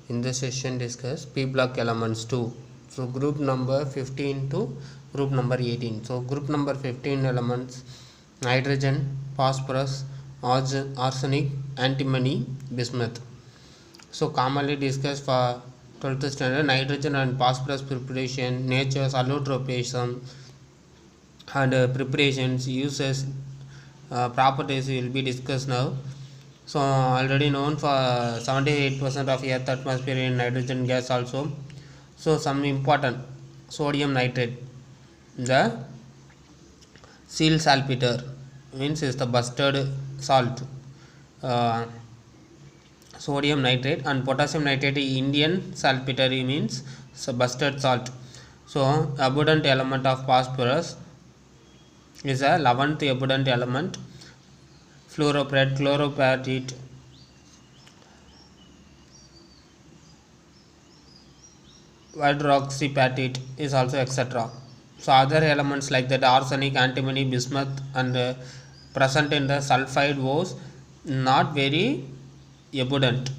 In this session discuss p block elements 2. So group number 15 to group number 18. So group number 15 elements: nitrogen, phosphorus, arsenic, antimony, bismuth. So commonly discussed for 12th standard: nitrogen and phosphorus preparation, nature's allotropism and preparations, uses, properties will be discussed now. So already known for 78% of earth atmosphere in nitrogen gas also. So some important: sodium nitrate, the seal saltpeter, means is the busted salt, sodium nitrate, and potassium nitrate, Indian saltpeter, means busted salt. So abundant element of phosphorus is a 11th abundant element. Fluoroprate, chloropatite, hydroxypatite is also etc. So other elements like that arsenic, antimony, bismuth and present in the sulfide was not very abundant.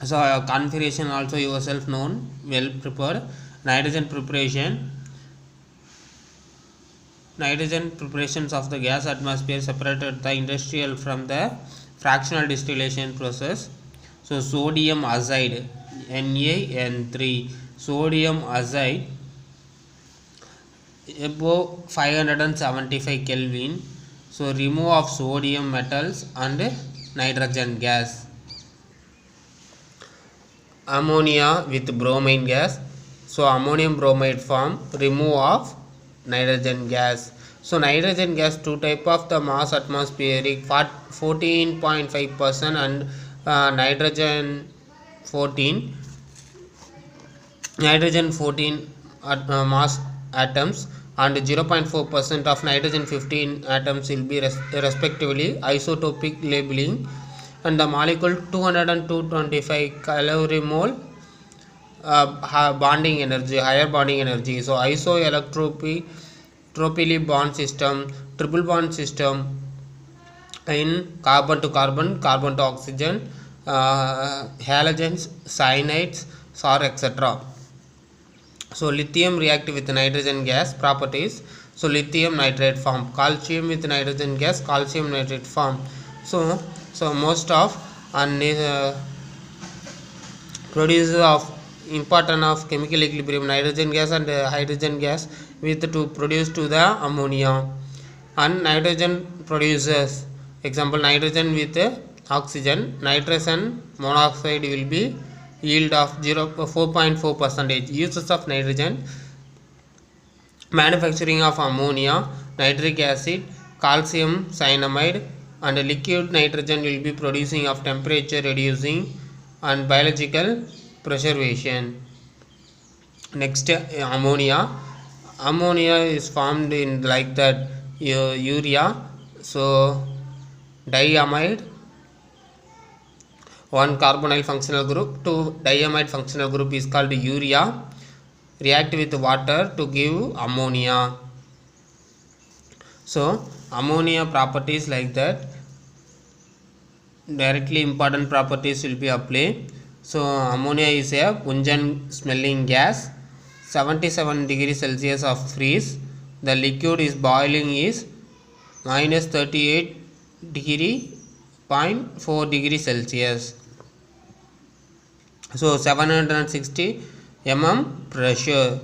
So configuration also yourself known, well prepared. Nitrogen preparations of the gas atmosphere separated the industrial from the fractional distillation process. So sodium azide, NaN3, sodium azide above 575 Kelvin. So remove of sodium metals and nitrogen gas. Ammonia with bromine gas. So ammonium bromide form, remove of nitrogen gas. So nitrogen gas, two type of the mass atmospheric 14.5% and nitrogen 14 mass atoms, and 0.4% of nitrogen 15 atoms will be respectively isotopic labeling, and the molecule 200 and 225 calorie-mole bonding energy, higher bonding energy. So isoelectropily bond system, triple bond system in carbon to carbon, carbon to oxygen, halogens, cyanides, SAR, etc. So lithium react with nitrogen gas properties. So lithium nitrate form, calcium with nitrogen gas, calcium nitrate form. So most of and producer of important of chemical equilibrium, nitrogen gas and hydrogen gas with to produce to the ammonia, and nitrogen produces, example nitrogen with oxygen, nitrogen monoxide will be yield of 4.4%. Uses of nitrogen: manufacturing of ammonia, nitric acid, calcium cyanamide, and liquid nitrogen will be producing of temperature reducing and biological preservation. Next, ammonia. Ammonia is formed in like that urea. So diamide, one carbonyl functional group, two diamide functional group is called urea, react with water to give ammonia. So ammonia properties like that, directly important properties will be applied. So ammonia is a pungent smelling gas, 77 degrees Celsius of freeze. The liquid is boiling is minus 38 degree 0.4 degrees Celsius. So 760 mm pressure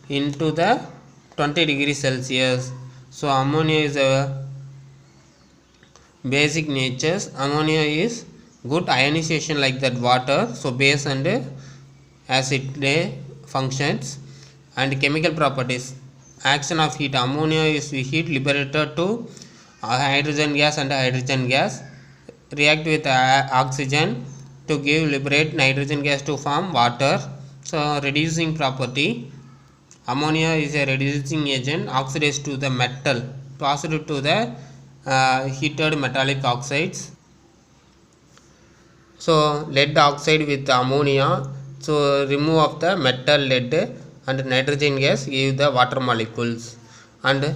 into the 20 degrees Celsius. So ammonia is a basic natures. Ammonia is good ionization like that water. So base and acid functions. And chemical properties: action of heat. Ammonia is heat liberated to hydrogen gas, and hydrogen gas react with oxygen to give liberate nitrogen gas to form water. So reducing property: ammonia is a reducing agent, oxidates to the metal, positive to the heated metallic oxides. So lead oxide with ammonia, so remove of the metal lead, and nitrogen gas give the water molecules. And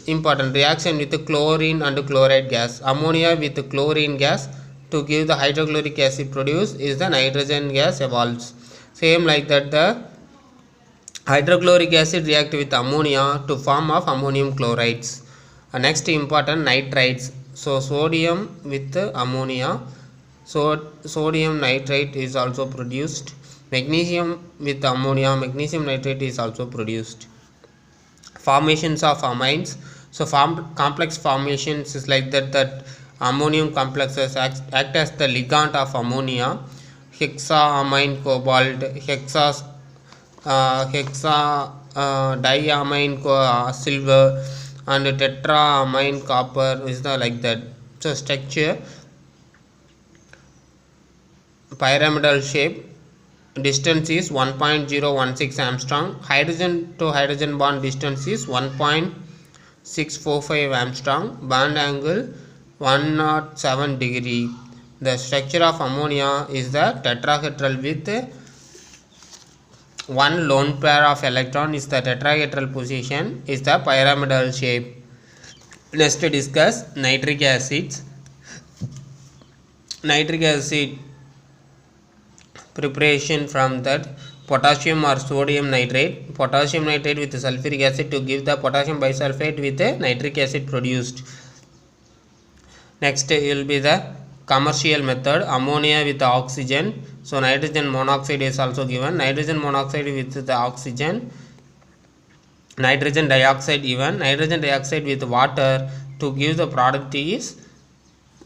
important reaction with chlorine and chloride gas: ammonia with chlorine gas to give the hydrochloric acid produced is the nitrogen gas evolves. Same like that, the hydrochloric acid react with ammonia to form of ammonium chlorides. Next important, nitrites. So sodium with ammonia, so sodium nitrate is also produced. Magnesium with ammonia, magnesium nitrate is also produced. Formations of amines. So complex formations is like that ammonium complexes act as the ligand of ammonia. Hexaamine cobalt, diamine silver, and tetraamine copper is the like that. So structure pyramidal shape, distance is 1.016 Armstrong, hydrogen to hydrogen bond distance is 1.645 Armstrong, bond angle 107 degree. The structure of ammonia is the tetrahedral with one lone pair of electron is the tetrahedral position is the pyramidal shape. Next discuss nitric acids. Nitric acid preparation from that potassium or sodium nitrate, potassium nitrate with sulfuric acid to give the potassium bisulfate with the nitric acid produced. Next will be the commercial method, ammonia with oxygen. So nitrogen monoxide is also given, nitrogen monoxide with the oxygen, nitrogen dioxide even, nitrogen dioxide with water to give the product is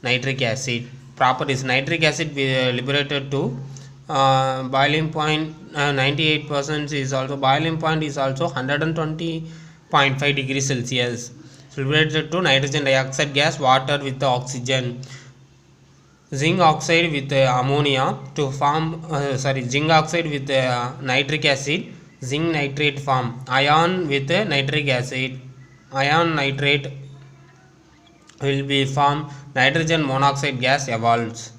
nitric acid. Properties, nitric acid liberated to boiling point 98% is also, boiling point is also 120.5 degrees Celsius. Liberated to nitrogen dioxide gas, water with the oxygen. Zinc oxide with ammonia to form zinc oxide with nitric acid, zinc nitrate form. Ion with nitric acid, ion nitrate will be formed, nitrogen monoxide gas evolves.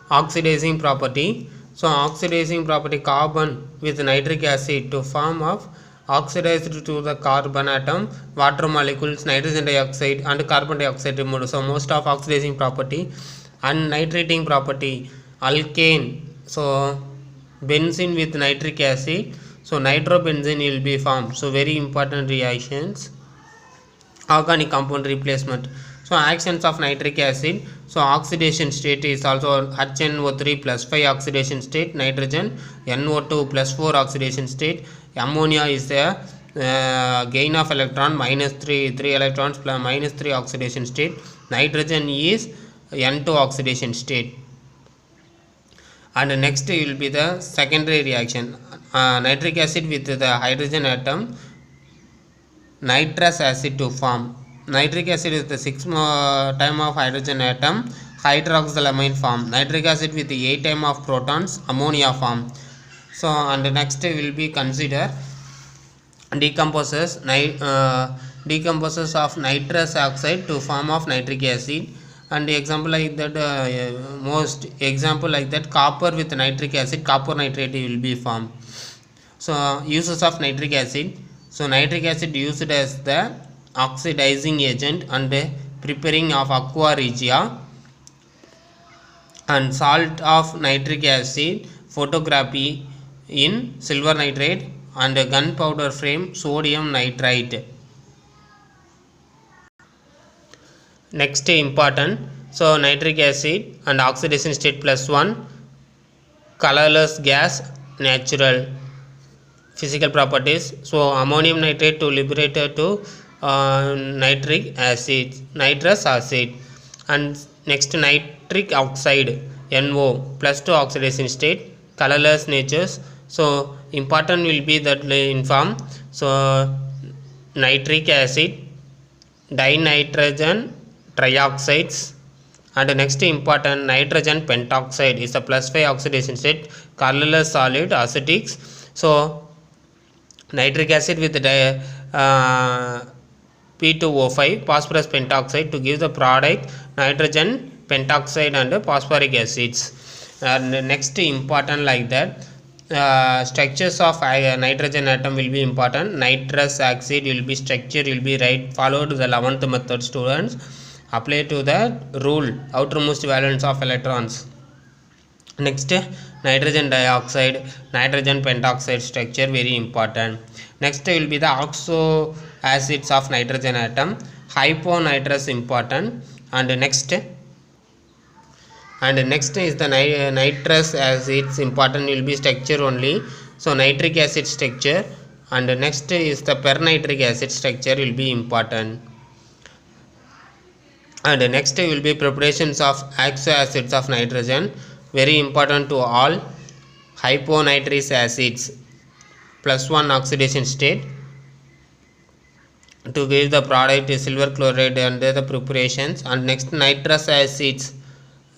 Oxidizing property. So oxidizing property, carbon with nitric acid to form of oxidized to the carbon atom, water molecules, nitrogen dioxide and carbon dioxide removed. So most of oxidizing property. And nitrating property, alkane, so benzene with nitric acid, so nitrobenzene will be formed. So very important reactions. Organic compound replacement. So actions of nitric acid, so oxidation state is also HNO3 plus 5 oxidation state, nitrogen NO2 plus 4 oxidation state, ammonia is the gain of electron minus 3 electrons plus minus 3 oxidation state, nitrogen is N2 oxidation state. And next will be the secondary reaction, nitric acid with the hydrogen atom, nitrous acid to form. Nitric acid is the 6 time of hydrogen atom, hydroxylamine form. Nitric acid with the 8 time of protons, ammonia form. So and next will be consider decomposes of nitrous oxide to form of nitric acid. And example like that, most example like that, copper with nitric acid, copper nitrate will be formed. So uses of nitric acid. So nitric acid used as the oxidizing agent and preparing of aqua regia, and salt of nitric acid, photography in silver nitrate, and gunpowder frame, sodium nitrite. Next important, so nitric acid and oxidation state plus 1, colorless gas, natural. Physical properties, so ammonium nitrate to liberated to nitric acid, nitrous acid. And next nitric oxide, NO plus 2 oxidation state, colorless natures. So important will be that inform, so nitric acid, dinitrogen trioxides. And next important, nitrogen pentoxide is a plus 5 oxidation state, colorless solid, acetics. So nitric acid with the P2O5, phosphorus pentoxide to give the product nitrogen pentoxide and phosphoric acids. And next important like that, structures of nitrogen atom will be important. Nitrous oxide will be structure will be right, followed the 11th method students. apply to the rule outermost valence of electrons. Next, nitrogen dioxide, nitrogen pentoxide structure, very important. Next will be the oxo acids of nitrogen atom, hyponitrous important. And next is the nitrous acids important, will be structure only. So nitric acid structure. And next is the pernitric acid structure, will be important. And next will be preparations of oxo acids of nitrogen, very important to all. Hyponitrous acids +1 oxidation state to give the product silver chloride under the preparations. And next nitrous acids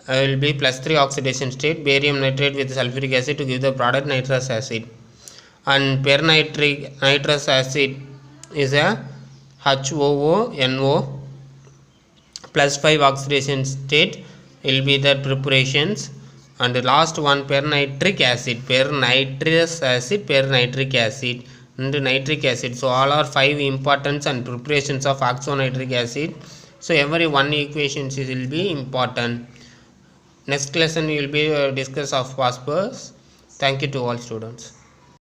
will be +3 oxidation state, barium nitrate with sulfuric acid to give the product nitrous acid. And nitrous acid is a HOONO +5 oxidation state, will be the preparations. And the last one, pernitric acid, pernitrous acid, pernitric acid and nitric acid. So all are 5 importance and preparations of oxonitric acid. So every one equations will be important. Next lesson we will be discuss of phosphorus. Thank you to all students.